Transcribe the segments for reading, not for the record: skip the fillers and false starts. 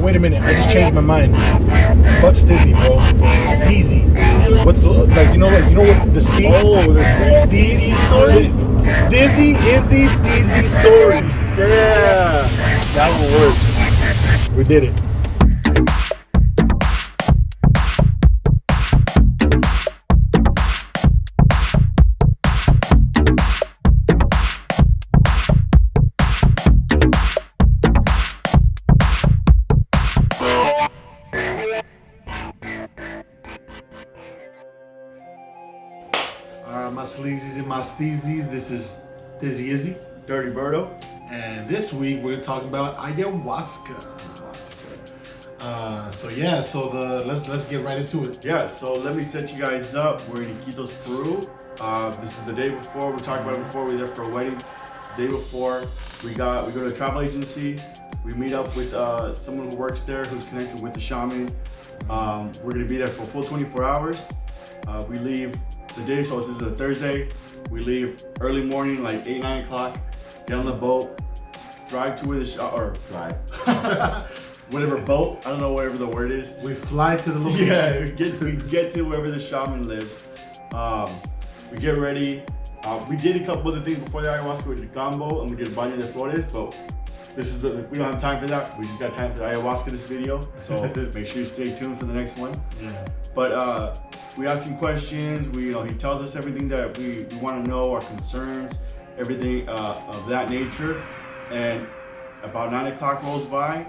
wait a minute. I just changed my mind. Fuck Stizzy, bro. Steezy. What's like? You know what? The steez? Oh, the SteezyStories. Stizzy, Izzy, SteezyStories. Yeah, that one works. We did it. My sleezys and my steezys. This is Izzy, Dirty Berto. and this week we're talking about ayahuasca. Let's get right into it. Yeah, so let me set you guys up. We're in Iquitos, Peru. This is the day before. We talked about it before. We were there for a wedding. The day before, we go to a travel agency. We meet up with someone who works there who's connected with the shaman. We're gonna be there for a full 24 hours. We leave today, so this is a Thursday. We leave early morning, like 8, 9 o'clock. Get on the boat, drive to where whatever boat. I don't know whatever the word is. We fly to the location. Yeah, we get to wherever the shaman lives. We get ready. We did a couple other things before the ayahuasca. We did gumbo and we did baño de flores, but we don't have time for that. We just got time for the ayahuasca this video, so make sure you stay tuned for the next one. Yeah. But we ask him questions. He tells us everything that we want to know, our concerns, everything of that nature. And about 9 o'clock rolls by.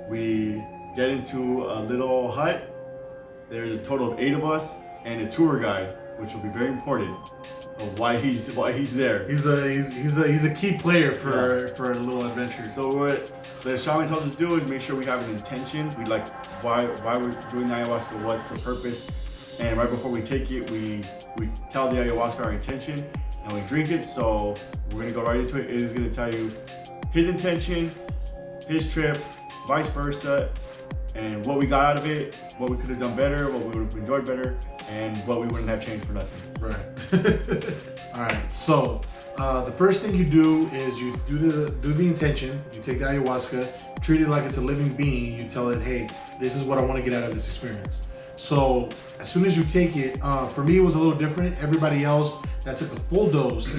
We get into a little hut. There's a total of 8 of us and a tour guide, which will be very important of why he's there. He's a key player for a little adventure. So what the shaman tells us to do is make sure we have an intention. We like why we're doing the ayahuasca, what's the purpose, and right before we take it, we tell the ayahuasca our intention and we drink it. So we're gonna go right into it. It is gonna tell you his intention, his trip, vice versa, and what we got out of it, what we could have done better, what we would have enjoyed better, and what we wouldn't have changed for nothing. Right. All right. So the first thing you do is you do the intention. You take the ayahuasca, treat it like it's a living being. You tell it, hey, this is what I want to get out of this experience. So as soon as you take it, for me it was a little different. Everybody else that took a full dose,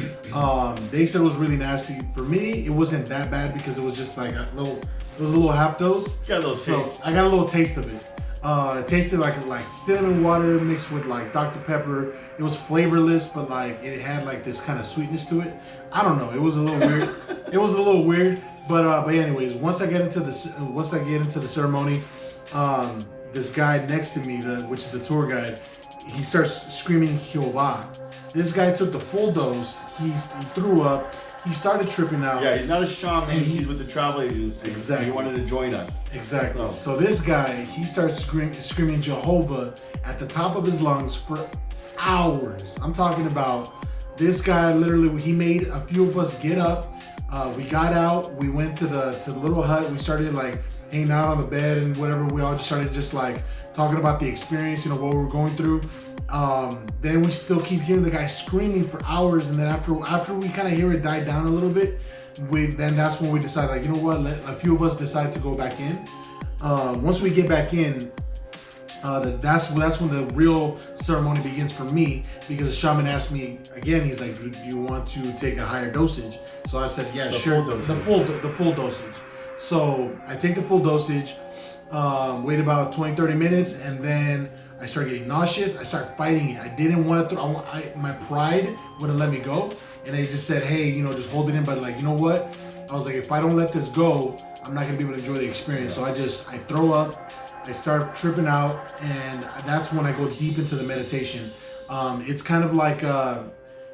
they said it was really nasty. For me, it wasn't that bad because it was just like it was a little half dose. Got a little taste. So I got a little taste of it. It tasted like cinnamon water mixed with like Dr. Pepper. It was flavorless, but like it had like this kind of sweetness to it. I don't know. It was a little weird. But anyways, once I get into the ceremony, this guy next to me, which is the tour guide, he starts screaming Jehovah. This guy took the full dose. He threw up. He started tripping out. Yeah, he's not a shaman. He's with the travel agency. Exactly. He wanted to join us. Exactly. So this guy, he starts screaming Jehovah at the top of his lungs for hours. I'm talking about this guy. Literally, he made a few of us get up. We got out. We went to the little hut. We started like hanging out on the bed and whatever. We all just started just like talking about the experience, what we were going through. Then we still keep hearing the guy screaming for hours, and then after we kind of hear it die down a little bit, then that's when we decide, like, you know what, a few of us decide to go back in. Once we get back in, that's when the real ceremony begins for me, because the shaman asked me again. He's like, do you want to take a higher dosage? So I said, yeah, sure. The full dosage. So I take the full dosage, wait about 20-30 minutes, and then I start getting nauseous. I start fighting it. I didn't want to my pride wouldn't let me go. And I just said, hey, just hold it in. But like, you know what? I was like, if I don't let this go, I'm not going to be able to enjoy the experience. So I throw up. I start tripping out. And that's when I go deep into the meditation. It's kind of like,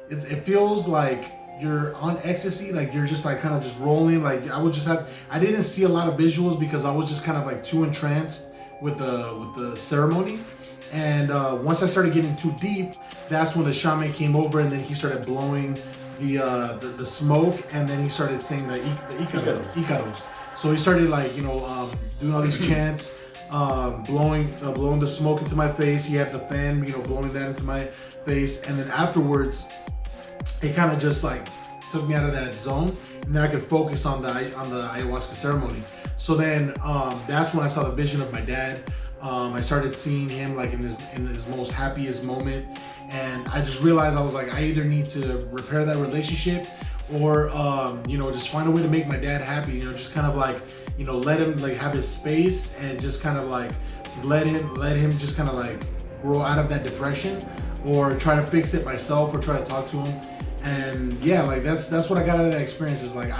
it feels like you're on ecstasy. Like you're just like kind of just rolling. Like I didn't see a lot of visuals because I was just kind of like too entranced with the ceremony. And once I started getting too deep, that's when the shaman came over, and then he started blowing the smoke, and then he started saying the Iquitos. So he started like doing all these chants, blowing the smoke into my face. He had the fan, blowing that into my face, and then afterwards, it kind of just like took me out of that zone, and then I could focus on the ayahuasca ceremony. So then that's when I saw the vision of my dad. I started seeing him like in his most happiest moment, and I just realized I was like, I either need to repair that relationship or just find a way to make my dad happy. Just kind of like let him like have his space and just kind of like let him just kind of like grow out of that depression, or try to fix it myself, or try to talk to him. And yeah, like that's what I got out of that experience. Is like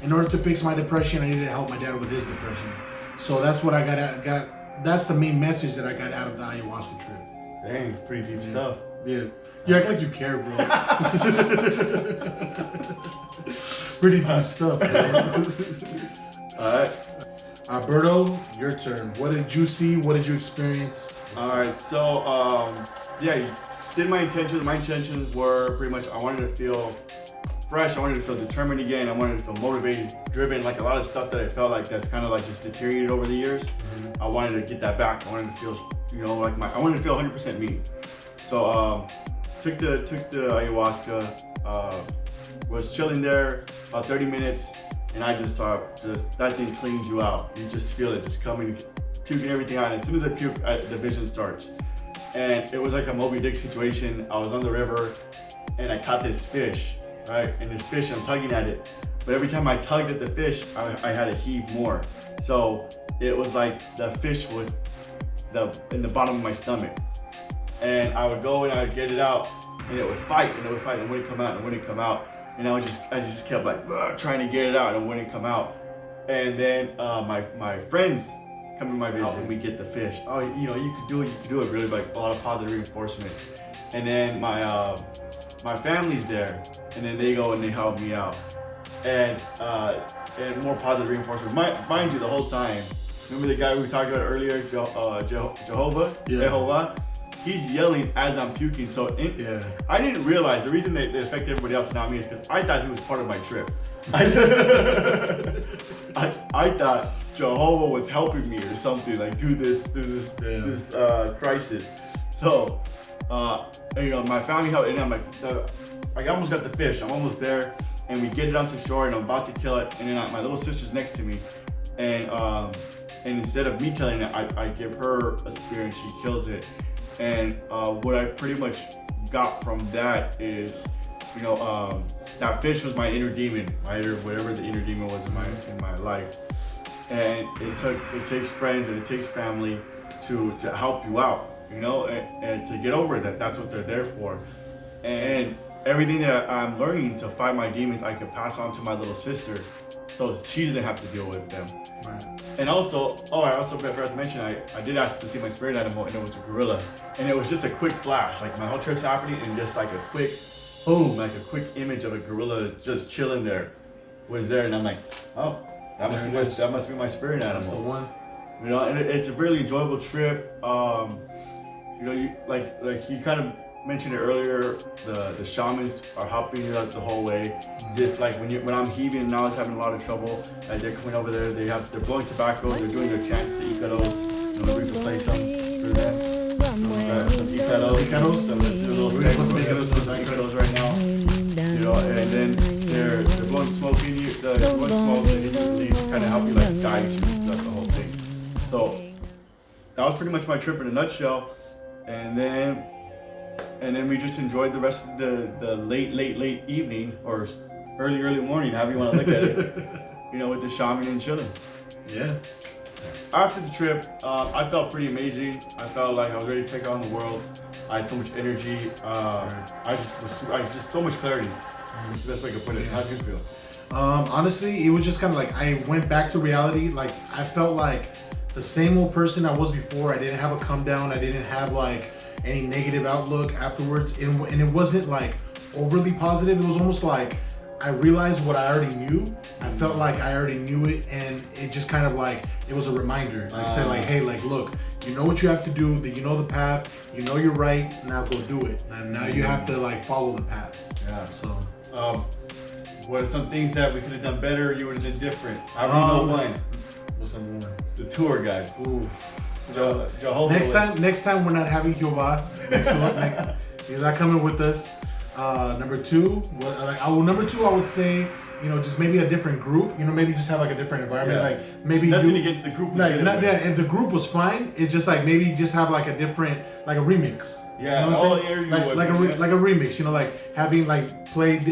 in order to fix my depression, I needed to help my dad with his depression. So that's what I got. That's the main message that I got out of the ayahuasca trip. Dang, pretty deep stuff. Yeah. You act like you care, bro. Pretty deep stuff, bro. Alright. Alberto, your turn. What did you see? What did you experience? Alright, so yeah, you did my intentions. My intentions were pretty much I wanted to feel fresh, I wanted to feel determined again, I wanted to feel motivated, driven, like a lot of stuff that I felt like that's kind of like just deteriorated over the years. Mm-hmm. I wanted to get that back. I wanted to feel, like I wanted to feel 100% me. So took the ayahuasca, was chilling there about 30 minutes, and I just thought, that thing cleans you out. You just feel it just coming, puking everything out. And as soon as I puke, the vision starts. And it was like a Moby Dick situation. I was on the river, and I caught this fish. Right, and this fish, I'm tugging at it, but every time I tugged at the fish, I had to heave more. So it was like the fish was in the bottom of my stomach, and I would go and I would get it out, and it would fight, and it wouldn't come out, and it wouldn't come out, and I just kept like trying to get it out, and it wouldn't come out. And then my friends come in my vision, and we get the fish. Oh, you could do it, really, like a lot of positive reinforcement. And then my family's there, and then they go and they help me out, and more positive reinforcement. Mind you, the whole time, remember the guy we talked about earlier, Jehovah? Yeah. Jehovah? He's yelling as I'm puking. So I didn't realize the reason they affect everybody else and not me is because I thought he was part of my trip. I thought Jehovah was helping me or something, like do this crisis. So my family helped, and I'm like, I almost got the fish. I'm almost there, and we get it onto shore, and I'm about to kill it, and then my little sister's next to me, and instead of me killing it, I give her a spear, and she kills it. And what I pretty much got from that is, that fish was my inner demon, whatever the inner demon was in my life, and it takes friends and it takes family to help you out. And to get over that, that's what they're there for. And everything that I'm learning to fight my demons, I can pass on to my little sister, so she doesn't have to deal with them. Right. And also, I forgot to mention, I did ask to see my spirit animal, and it was a gorilla. And it was just a quick flash, like my whole trip's happening, and just like a quick boom, like a quick image of a gorilla just chilling there was there, and I'm like, oh, that must be my spirit animal. That's the one. And it's a really enjoyable trip. Like you kind of mentioned it earlier, the shamans are helping you out the whole way. Just like when I'm heaving and I was having a lot of trouble, like they're coming over there, they're blowing tobacco, they're doing their chants, the Iquitos, we can play some through them. Some Iquitos, so let's do a little set of Iquitos right now. And then they're blowing smoke in you, they're blowing smoke, and they kind of help you like guide you. That's the whole thing. So that was pretty much my trip in a nutshell. And then we just enjoyed the rest of the late evening or early morning, however you want to look at it, with the shaman and chilling. Yeah. After the trip, I felt pretty amazing. I felt like I was ready to take on the world. I had so much energy. I just so much clarity. That's the best way I could put it. How did you feel? Honestly, it was just kind of like I went back to reality. Like I felt like the same old person I was before. I didn't have a come down. I didn't have like any negative outlook afterwards. And it wasn't like overly positive. It was almost like I realized what I already knew. I felt like I already knew it, and it just kind of like, it was a reminder. Like said like, hey, like look, you know what you have to do, you know the path, you know you're right, now go do it. And now you have to like follow the path. Yeah. So what are some things that we could have done better, you would have done different? I already know one. What's number one? The tour guide. Jehovah. Next time we're not having Jehovah. He's not coming with us. Number two, number two, I would say, you know, just maybe a different group. You know, maybe just have like a different environment. Yeah. Like maybe nothing against the group. Like if the group was fine, it's just like maybe just have like a different, like a remix. Yeah, you know what I'm saying? Like a remix. You know, like having like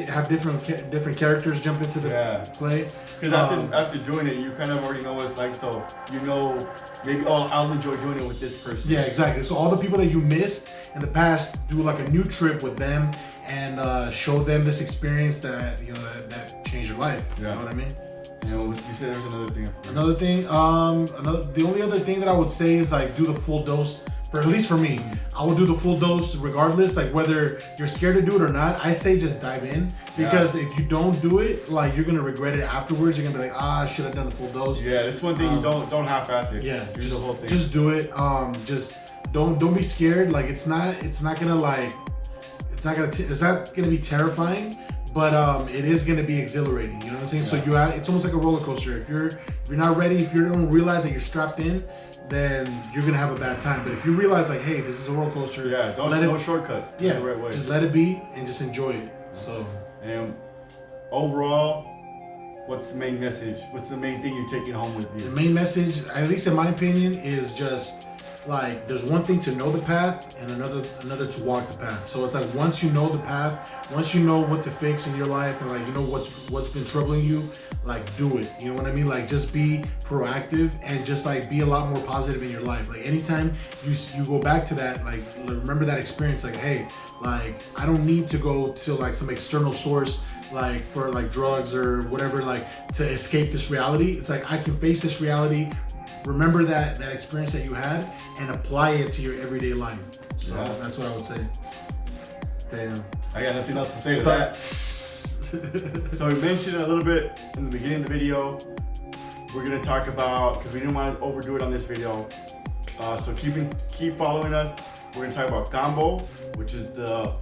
have different characters jump into the play. Because after doing it, you kind of already know what it's like. So you know, maybe I'll enjoy doing it with this person. Yeah, exactly. So all the people that you missed in the past, do like a new trip with them and show them this experience that you know that changed your life. Yeah. You know what I mean? You know, you said there's another thing. The only other thing that I would say is like do the full dose. At least for me, I will do the full dose regardless, like whether you're scared to do it or not. I say just dive in, because if you don't do it, like you're gonna regret it afterwards. You're gonna be like, I should have done the full dose. Yeah, that's one thing. You don't half-ass it. Yeah, do the whole thing. Just do it. Just don't be scared. Like it's not gonna be terrifying, but it is gonna be exhilarating. You know what I'm saying? Yeah. So it's almost like a roller coaster. If you're not ready, if you don't realize that you're strapped in, then you're gonna have a bad time. But if you realize like, hey, this is a roller coaster, no shortcuts. Yeah, the right way. Just let it be and just enjoy it. So, and overall, what's the main message? What's the main thing you're taking home with you? The main message, at least in my opinion, is just like there's one thing to know the path and another to walk the path. So it's like once you know the path, once you know what to fix in your life, and like you know what's been troubling you, like do it. You know what I mean? Like just be proactive and just like be a lot more positive in your life. Like anytime you go back to that, like remember that experience. Like hey, like I don't need to go to like some external source like for like drugs or whatever like to escape this reality. It's like I can face this reality. Remember that experience that you had and apply it to your everyday life. So that's what I would say. Damn. I got nothing else to say to that. So we mentioned a little bit in the beginning of the video. We're gonna talk about, because we didn't want to overdo it on this video. So keep following us. We're gonna talk about Gambo, which is the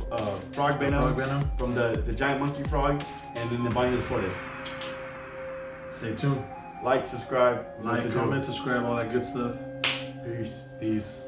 frog venom from the giant monkey frog, and then the vine of the forest. Stay tuned. Like, subscribe. Comment, subscribe, all that good stuff. Peace. Peace.